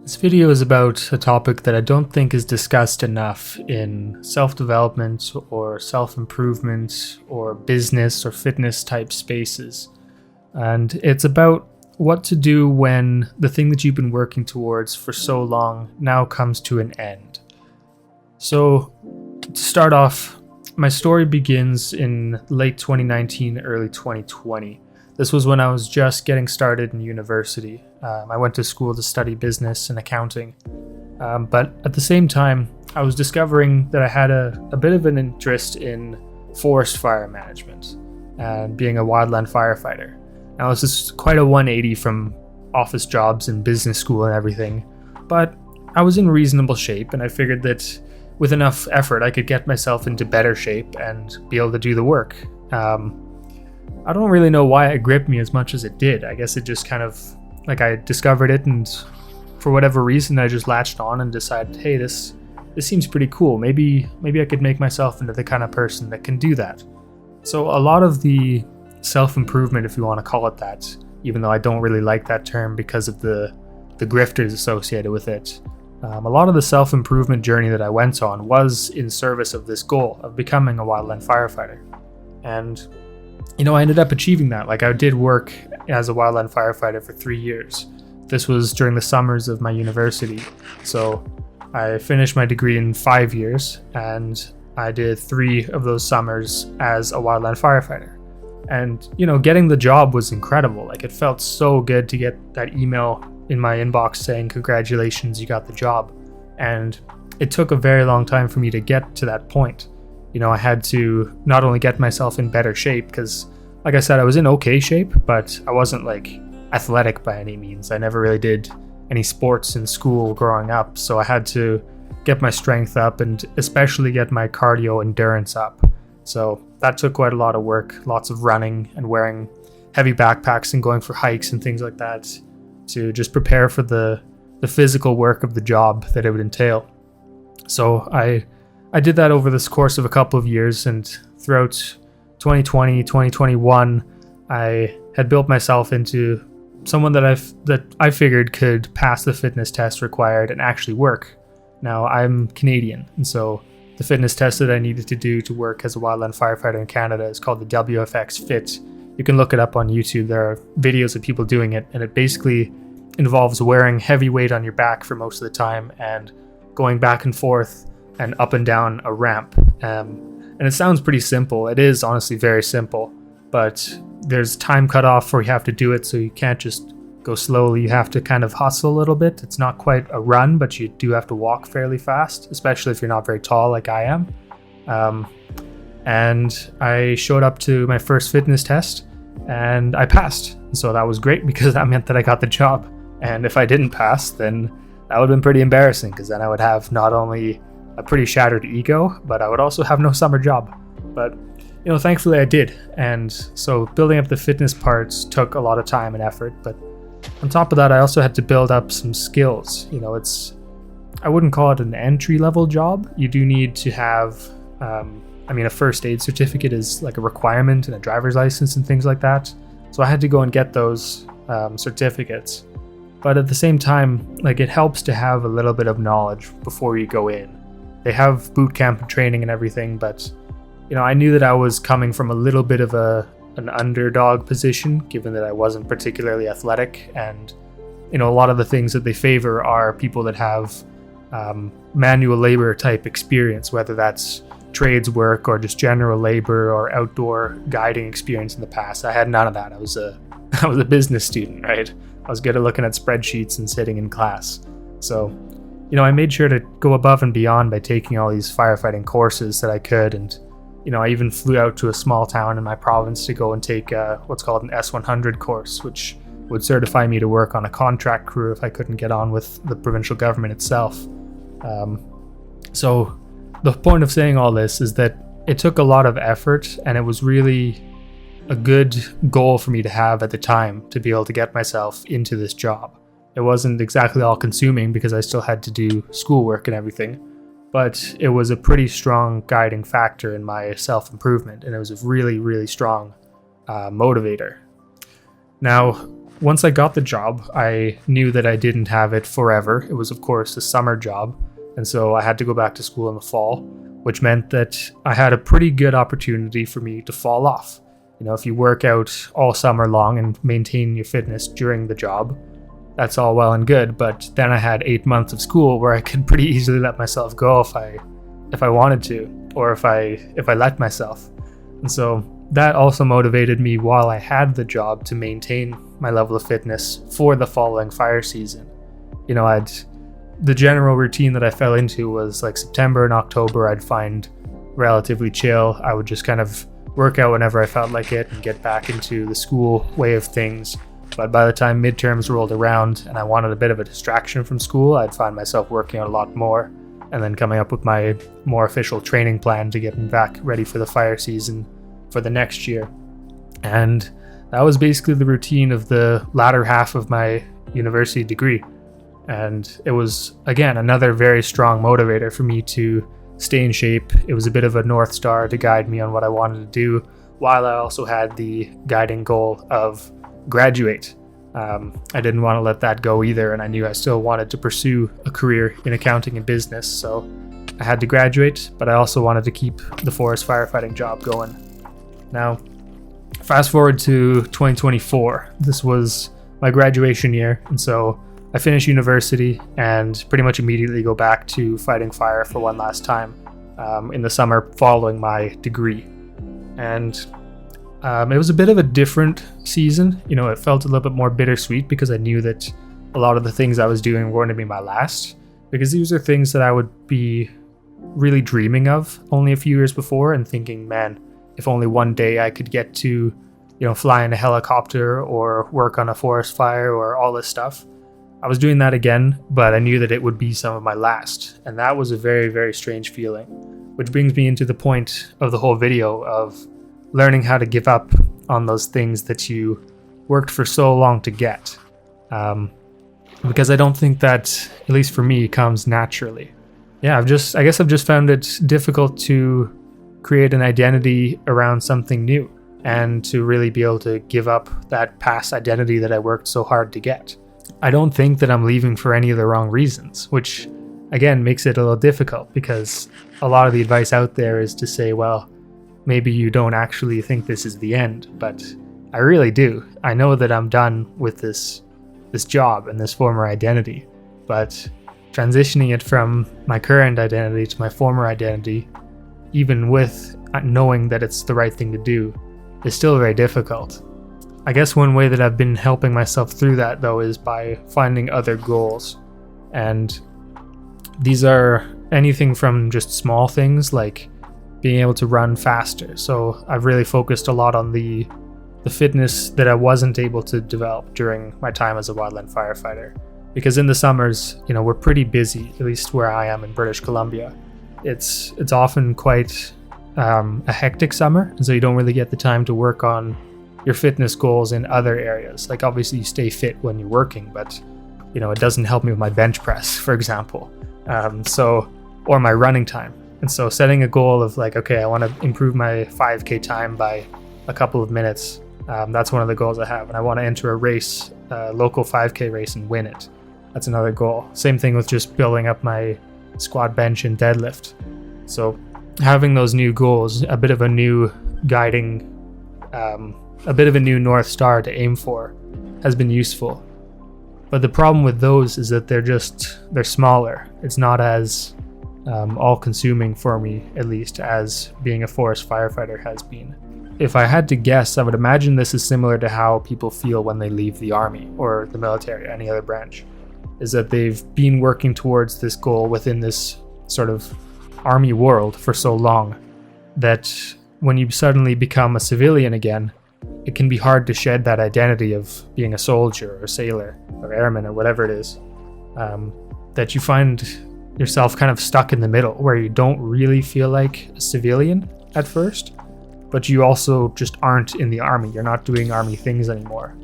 This video is about a topic that I don't think is discussed enough in self-development or self-improvement or business or fitness type spaces. And it's about what to do when the thing that you've been working towards for so long now comes to an end. So, to start off, my story begins in late 2019, early 2020. This was when I was just getting started in university. I went to school to study business and accounting. But at the same time, I was discovering that I had a bit of an interest in forest fire management and being a wildland firefighter. Now, this is quite a 180 from office jobs and business school and everything, but I was in reasonable shape, and I figured that with enough effort, I could get myself into better shape and be able to do the work. I don't really know why it gripped me as much as it did. I guess it just kind of, I discovered it, and for whatever reason, I just latched on and decided, hey, this seems pretty cool. Maybe I could make myself into the kind of person that can do that. So a lot of the self-improvement, if you want to call it that, even though I don't really like that term because of the grifters associated with it, a lot of the self-improvement journey that I went on was in service of this goal of becoming a wildland firefighter. And I ended up achieving that. I did work as a wildland firefighter for 3 years. This was during the summers of my university. So I finished my degree in 5 years, and I did 3 of those summers as a wildland firefighter. And, getting the job was incredible. It felt so good to get that email in my inbox saying, congratulations, you got the job. And it took a very long time for me to get to that point. I had to not only get myself in better shape, because, like I said, I was in okay shape, but I wasn't athletic by any means. I never really did any sports in school growing up, so I had to get my strength up and especially get my cardio endurance up. So that took quite a lot of work, lots of running and wearing heavy backpacks and going for hikes and things like that to just prepare for the physical work of the job that it would entail. So I did that over this course of a couple of years, and throughout 2020, 2021, I had built myself into someone that I figured could pass the fitness test required and actually work. Now, I'm Canadian, and so the fitness test that I needed to do to work as a wildland firefighter in Canada is called the WFX Fit. You can look it up on YouTube. There are videos of people doing it, and it basically involves wearing heavy weight on your back for most of the time and going back and forth and up and down a ramp. And it sounds pretty simple. It is honestly very simple, but there's time cut off where you have to do it, so you can't just go slowly. You have to kind of hustle a little bit. It's not quite a run, but you do have to walk fairly fast, especially if you're not very tall like I am. And I showed up to my first fitness test and I passed. So that was great because that meant that I got the job. And if I didn't pass, then that would have been pretty embarrassing, because then I would have not only a pretty shattered ego, but I would also have no summer job. But thankfully I did. And so building up the fitness parts took a lot of time and effort, but on top of that, I also had to build up some skills. I wouldn't call it an entry-level job. You do need to have, a first aid certificate is a requirement, and a driver's license and things like that. So I had to go and get those certificates. But at the same time, it helps to have a little bit of knowledge before you go in. They have boot camp and training and everything, but I knew that I was coming from a little bit of an underdog position, given that I wasn't particularly athletic, and a lot of the things that they favor are people that have manual labor type experience, whether that's trades work or just general labor or outdoor guiding experience in the past. I had none of that. I was a business student, right? I was good at looking at spreadsheets and sitting in class. So I made sure to go above and beyond by taking all these firefighting courses that I could, and I even flew out to a small town in my province to go and take what's called an S100 course, which would certify me to work on a contract crew if I couldn't get on with the provincial government itself. So the point of saying all this is that it took a lot of effort, and it was really a good goal for me to have at the time to be able to get myself into this job. It wasn't exactly all consuming because I still had to do schoolwork and everything, but it was a pretty strong guiding factor in my self-improvement, and it was a really, really strong motivator. Now, once I got the job, I knew that I didn't have it forever. It was, of course, a summer job, and so I had to go back to school in the fall, which meant that I had a pretty good opportunity for me to fall off. If you work out all summer long and maintain your fitness during the job, that's all well and good, but then I had 8 months of school where I could pretty easily let myself go if I wanted to, or if I let myself. And so that also motivated me while I had the job to maintain my level of fitness for the following fire season. The general routine that I fell into was like September and October I'd find relatively chill. I would just kind of work out whenever I felt like it and get back into the school way of things. But by the time midterms rolled around and I wanted a bit of a distraction from school, I'd find myself working out a lot more and then coming up with my more official training plan to get me back ready for the fire season for the next year. And that was basically the routine of the latter half of my university degree. And it was, again, another very strong motivator for me to stay in shape. It was a bit of a North Star to guide me on what I wanted to do, while I also had the guiding goal of graduate. I didn't want to let that go either, and I knew I still wanted to pursue a career in accounting and business, so I had to graduate, but I also wanted to keep the forest firefighting job going. Now, fast forward to 2024. This was my graduation year, and so I finish university and pretty much immediately go back to fighting fire for one last time in the summer following my degree. And it was a bit of a different season. It felt a little bit more bittersweet because I knew that a lot of the things I was doing were going to be my last, because these are things that I would be really dreaming of only a few years before and thinking, man, if only one day I could get to, fly in a helicopter or work on a forest fire or all this stuff. I was doing that again, but I knew that it would be some of my last. And that was a very, very strange feeling, which brings me into the point of the whole video of learning how to give up on those things that you worked for so long to get. Because I don't think that, at least for me, comes naturally. Yeah, I guess I've just found it difficult to create an identity around something new and to really be able to give up that past identity that I worked so hard to get. I don't think that I'm leaving for any of the wrong reasons, which again makes it a little difficult because a lot of the advice out there is to say, well, maybe you don't actually think this is the end, but I really do. I know that I'm done with this job and this former identity, but transitioning it from my current identity to my former identity, even with knowing that it's the right thing to do, is still very difficult. I guess one way that I've been helping myself through that, though, is by finding other goals. And these are anything from just small things like being able to run faster. So I've really focused a lot on the fitness that I wasn't able to develop during my time as a wildland firefighter. Because in the summers, we're pretty busy, at least where I am in British Columbia. It's often quite a hectic summer, and so you don't really get the time to work on your fitness goals in other areas. Like obviously you stay fit when you're working, but it doesn't help me with my bench press, for example, or my running time. And so setting a goal of like, okay, I want to improve my 5K time by a couple of minutes. That's one of the goals I have, and I want to enter a race, local 5K race, and win it. That's another goal. Same thing with just building up my squat, bench, and deadlift. So having those new goals, a bit of a new guiding, a bit of a new North Star to aim for, has been useful. But the problem with those is that they're smaller. It's not as all-consuming for me, at least, as being a forest firefighter has been. If I had to guess, I would imagine this is similar to how people feel when they leave the army or the military or any other branch, is that they've been working towards this goal within this sort of army world for so long that when you suddenly become a civilian again, it can be hard to shed that identity of being a soldier or a sailor or airman or whatever it is, that you find yourself kind of stuck in the middle where you don't really feel like a civilian at first, but you also just aren't in the army. You're not doing army things anymore.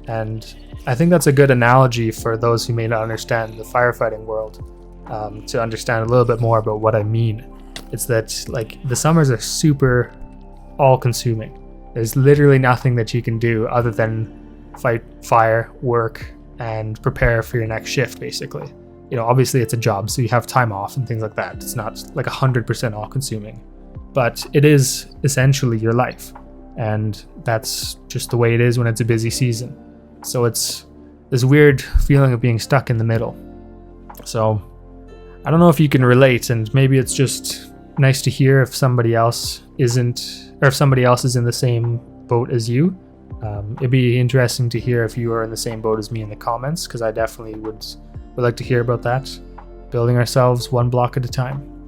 And I think that's a good analogy for those who may not understand the firefighting world, to understand a little bit more about what I mean. It's that like the summers are super all-consuming. There's literally nothing that you can do other than fight fire, work, and prepare for your next shift, basically. Obviously it's a job, so you have time off and things like that. It's not like 100% all consuming, but it is essentially your life. And that's just the way it is when it's a busy season. So it's this weird feeling of being stuck in the middle. So I don't know if you can relate, and maybe it's just nice to hear if somebody else isn't, or if somebody else is in the same boat as you. It'd be interesting to hear if you are in the same boat as me in the comments, because I definitely would like to hear about that. Building ourselves one block at a time.